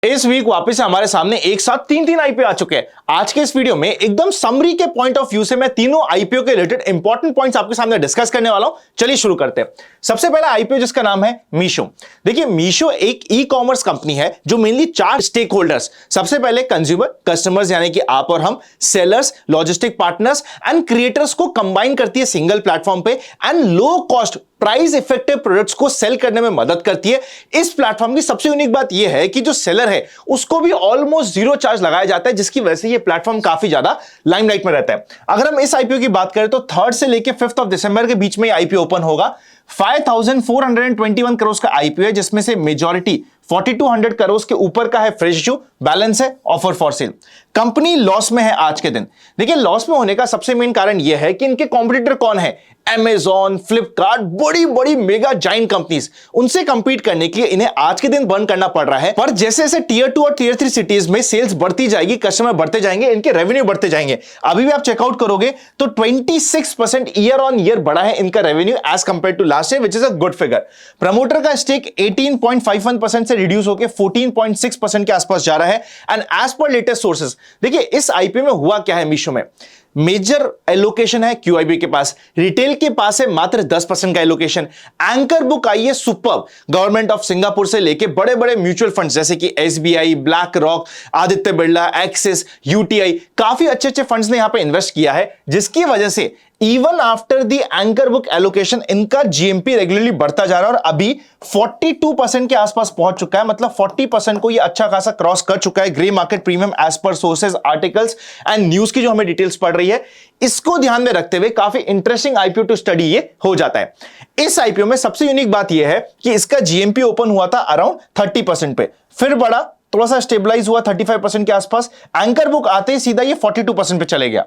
इस वीक वापस हमारे सामने एक साथ तीन आईपीओ आ चुके हैं। आज के इस वीडियो में एकदम समरी के पॉइंट ऑफ व्यू से मैं तीनों आईपीओ के रिलेटेड इंपॉर्टेंट पॉइंट्स आपके सामने डिस्कस करने वाला हूं। चलिए शुरू करते हैं। सबसे पहला आईपीओ जिसका नाम है मीशो। देखिए मीशो एक ई कॉमर्स कंपनी है जो मेनली 4 स्टेक होल्डर्स, सबसे पहले कंज्यूमर कस्टमर्स यानी कि आप और हम, sellers, logistic partners and creators को कंबाइन करती है सिंगल प्लेटफॉर्म पे and low cost price effective products को सेल करने में मदद करती है। इस प्लेटफॉर्म की सबसे यूनिक बात यह है कि जो सेलर है उसको भी ऑलमोस्ट जीरो चार्ज लगाया जाता है, जिसकी वजह से यह प्लेटफॉर्म काफी ज्यादा लाइमलाइट में रहता है। अगर हम इस आईपीओ की बात करें तो 3rd से लेकर 5th ऑफ दिसंबर के बीच में आईपीओ ओपन होगा। 5421 करोड़ का आईपीओ है, जिसमें से मेजॉरिटी 4200 करोड़ के ऊपर का है फ्रेश इश्यू, बैलेंस है offer for sale. Company loss में है आज के दिन। देखिए लॉस में होने का सबसे मेन कारण यह है कि इनके कॉम्पिटिटर कौन है, Amazon, फ्लिपकार्ट, बड़ी बड़ी मेगा जाइंट कंपनीज, उनसे कंपीट करने के लिए इन्हें आज के दिन बर्न करना पड़ रहा है। पर जैसे जैसे टियर 2 और टियर 3 सिटीज में सेल्स बढ़ती जाएगी, कस्टमर बढ़ते जाएंगे, इनके रेवेन्यू बढ़ते जाएंगे। अभी भी आप चेकआउट करोगे तो 26% ईयर ऑन ईयर बढ़ा है इनका revenue as compared to last year, which is a good figure. Promoter का स्टेक 18.51% से रिड्यूस होकर 14.6% के आसपास जा रहा है and as per latest sources. देखिए इस आईपीओ में हुआ क्या है, मीशो में मेजर एलोकेशन है क्यूआईबी के पास, रिटेल के पास है मात्र 10% का एलोकेशन। एंकर बुक आई है सुपर्ब, गवर्नमेंट ऑफ सिंगापुर से लेके बड़े बड़े म्यूचुअल फंड्स जैसे कि SBI, black rock, Aditya Birla, axis, UTI, काफी अच्छे अच्छे फंड्स ने यहां पे इन्वेस्ट किया है, जिसकी वजह से even after the anchor book allocation इनका जीएमपी रेगुलरली बढ़ता जा रहा है और अभी 42% के आसपास पहुंच चुका है। मतलब 40% को ये अच्छा खासा क्रॉस कर चुका है grey market premium as per sources, articles and news की जो हमें डिटेल्स पढ़ रही है। इसको ध्यान में रखते हुए काफी इंटरेस्टिंग आईपीओ टू स्टडी ये हो जाता है। इस आईपीओ में सबसे यूनिक बात यह है कि इसका जीएमपी ओपन हुआ था अराउंड 30% पे, फिर बढ़ा, थोड़ा सा स्टेबलाइज हुआ 35% के आसपास, एंकर बुक आते ही सीधा ये 42% पे चले गया।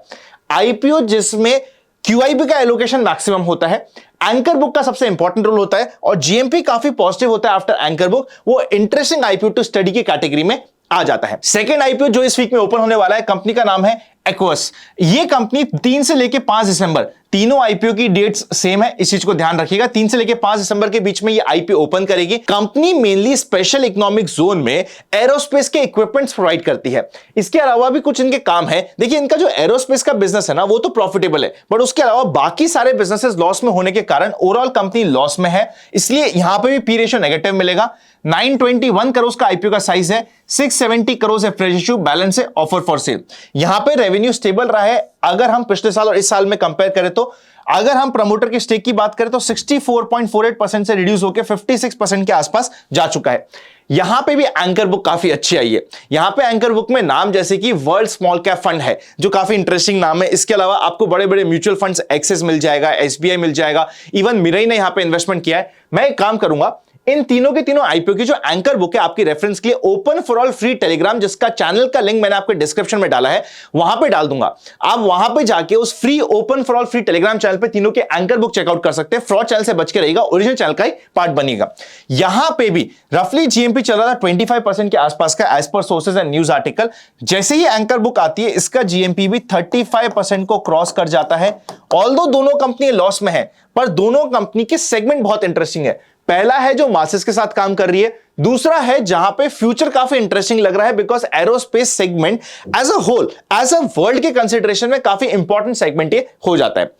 आईपीओ जिसमें क्यूआईबी का एलोकेशन मैक्सिमम होता है, एंकर बुक का सबसे इंपॉर्टेंट रोल होता है और जीएमपी काफी पॉजिटिव होता है आफ्टर एंकर बुक, वो इंटरेस्टिंग आईपीओ टू स्टडी की कैटेगरी में आ जाता है। सेकेंड आईपीओ जो इस वीक में ओपन होने वाला है, कंपनी का नाम है एक्वस। ये कंपनी 3 से लेकर 5 दिसंबर, तीनों आईपीओ की डेट्स सेम है, इस चीज को ध्यान रखिएगा। 3 से लेकर 5 दिसंबर के बीच में ये आईपीओ ओपन करेगी। Company mainly special economic zone में एरोस्पेस के इक्विपमेंट्स प्रोवाइड करती है। इसके अलावा भी कुछ इनके काम है। देखिए इनका जो एरोस्पेस का बिजनेस है ना, वो तो प्रॉफिटेबल है, बट उसके अलावा बाकी सारे बिजनेसेस लॉस में होने के कारण ओवरऑल कंपनी लॉस में है, इसलिए यहां पर भी पी रेशियो नेगेटिव मिलेगा। 921 करोड़ का आईपीओ का साइज है, 670 करोड़ है फ्रेश इश्यू, बैलेंस है ऑफर फॉर सेल। यहां पे रेवेन्यू स्टेबल रहा है अगर हम पिछले साल और इस साल में कंपेयर करें तो। अगर हम प्रमोटर की स्टेक की बात करें तो 64.48% से रिड्यूस होकर 56% के आसपास जा चुका है। यहां पे भी एंकर बुक काफी अच्छी आई है। यहां पे एंकर बुक में नाम जैसे कि वर्ल्ड स्मॉल कैप फंड है, जो काफी इंटरेस्टिंग नाम है। इसके अलावा आपको बड़े बड़े म्यूचुअल फंड्स एक्सिस मिल जाएगा, एसबीआई मिल जाएगा, इवन मिरई ने यहां पे इन्वेस्टमेंट किया है। मैं एक काम करूंगा, इन तीनों के तीनों आईपीओ की जो एंकर बुक है आपकी रेफरेंस के लिए open for all free Telegram, जिसका चैनल का लिंक मैंने आपके डिस्क्रिप्शन में डाला है, वहां पे डाल दूंगा। आप वहां पे जाके उस free open for all free Telegram channel पे तीनों के एंकर बुक चेकआउट कर सकते हैं। फ्रॉड चैनल से बच के रहेगा, ओरिजिनल चैनल का ही पार्ट बनेगा। यहां पे भी रफली जीएमपी चल रहा था 25% के आसपास का as per sources and news article. जैसे ही एंकर बुक आती है, इसका जीएमपी भी 35% को क्रॉस कर जाता है। ऑल्दो दोनों कंपनी लॉस में है, पर दोनों कंपनी के सेगमेंट बहुत इंटरेस्टिंग है। पहला है जो मासेस के साथ काम कर रही है, दूसरा है जहां पे फ्यूचर काफी इंटरेस्टिंग लग रहा है, because aerospace segment as a whole, as a world के कंसिडरेशन में काफी इंपॉर्टेंट सेगमेंट ये हो जाता है।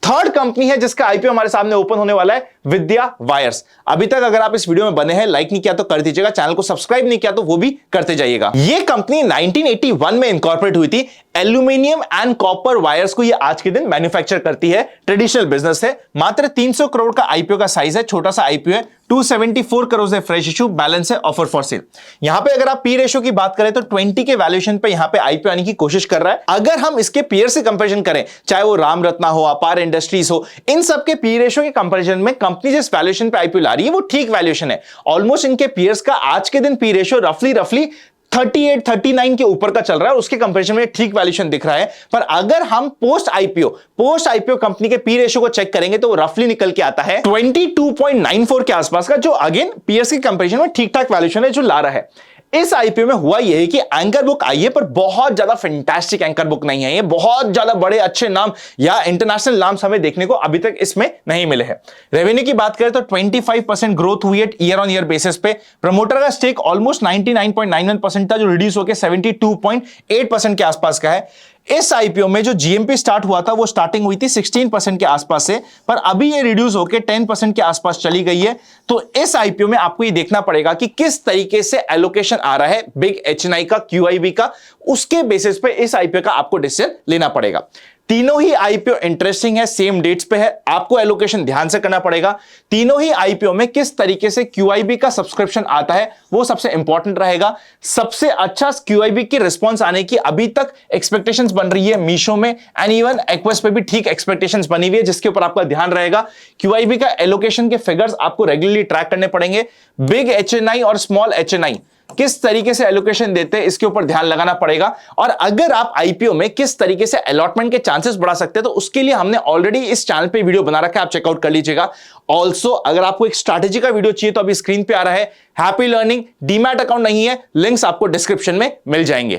थर्ड कंपनी है जिसका आईपीओ हमारे सामने ओपन होने वाला है, विद्या वायर्स। अभी तक अगर आप इस वीडियो में बने हैं, लाइक नहीं किया तो कर दीजिएगा, चैनल को सब्सक्राइब नहीं किया तो वो भी करते जाइएगा। ये कंपनी 1981 में इनकॉर्पोरेट हुई थी। एल्यूमिनियम एंड कॉपर वायर्स को ये आज के दिन मैन्युफैक्चर करती है। ट्रेडिशनल बिजनेस है। मात्र 300 करोड़ का आईपीओ का साइज है, छोटा सा आईपीओ है। 274 करोड़ है फ्रेश इश्यू, बैलेंस है ऑफर फॉर सेल। यहां पे अगर आप पी रेशियो की बात करें तो 20 के वैल्यूएशन पे यहां पे आईपीओ आने की कोशिश कर रहा है। अगर हम इसके पीयर से कंपैरिजन करें, चाहे वो राम रत्ना हो, अपार इंडस्ट्रीज हो, इन सब के पी रेशियो के कंपैरिजन में कंपनी जिस वैल्यूएशन पे आईपीओ ला रही है वो ठीक वैल्यूएशन है। ऑलमोस्ट इनके पीयर्स का आज के दिन पी रेशियो रफली 38-39 के ऊपर का चल रहा है, उसके कंपैरिजन में ठीक वैल्यूएशन दिख रहा है। पर अगर हम पोस्ट आईपीओ कंपनी के पी रेशियो को चेक करेंगे तो वो रफली निकल के आता है 22.94 के आसपास का, जो अगेन पीएस के कंपैरिजन में ठीक ठाक वैल्यूएशन है जो ला रहा है। इस आईपीओ में हुआ यह है कि एंकर बुक आई है, पर बहुत ज्यादा फैंटास्टिक एंकर बुक नहीं है। ये बहुत ज्यादा बड़े अच्छे नाम या इंटरनेशनल नाम हमें देखने को अभी तक इसमें नहीं मिले हैं। रेवेन्यू की बात करें तो 25% ग्रोथ हुई है ईयर ऑन ईयर बेसिस पे। प्रमोटर का स्टेक ऑलमोस्ट 99.91% था, जो रिड्यूस होकर 72.8% के आसपास का है। इस आईपीओ में जो जीएमपी स्टार्ट हुआ था वो स्टार्टिंग हुई थी 16% के आसपास से, पर अभी ये रिड्यूस होकर 10% के आसपास चली गई है। तो इस आईपीओ में आपको ये देखना पड़ेगा कि किस तरीके से एलोकेशन आ रहा है बिग एचएनआई का, क्यूआईबी का, उसके बेसिस पे इस आईपीओ का आपको डिसीजन लेना पड़ेगा। तीनों ही आईपीओ इंटरेस्टिंग है, सेम डेट्स पे है, आपको एलोकेशन ध्यान से करना पड़ेगा। तीनों ही आईपीओ में किस तरीके से क्यूआईबी का सब्सक्रिप्शन आता है वो सबसे इंपॉर्टेंट रहेगा। सबसे अच्छा क्यूआईबी की रिस्पॉन्स आने की अभी तक एक्सपेक्टेशंस बन रही है मीशो में, एंड इवन एक्वेस्ट पे भी ठीक एक्सपेक्टेशंस बनी हुई है, जिसके ऊपर आपका ध्यान रहेगा। क्यूआईबी का एलोकेशन के फिगर्स आपको रेगुलरली ट्रैक करने पड़ेंगे। बिग एचएनआई और स्मॉल एचएनआई किस तरीके से एलोकेशन देते हैं इसके ऊपर ध्यान लगाना पड़ेगा। और अगर आप आईपीओ में किस तरीके से अलॉटमेंट के चांसेस बढ़ा सकते हैं तो उसके लिए हमने ऑलरेडी इस चैनल पे वीडियो बना रखा है, आप चेकआउट कर लीजिएगा। ऑल्सो अगर आपको एक स्ट्रैटेजी का वीडियो चाहिए तो अभी स्क्रीन पे आ रहा है, हैप्पी लर्निंग। डीमैट अकाउंट नहीं है, लिंक्स आपको डिस्क्रिप्शन में मिल जाएंगे।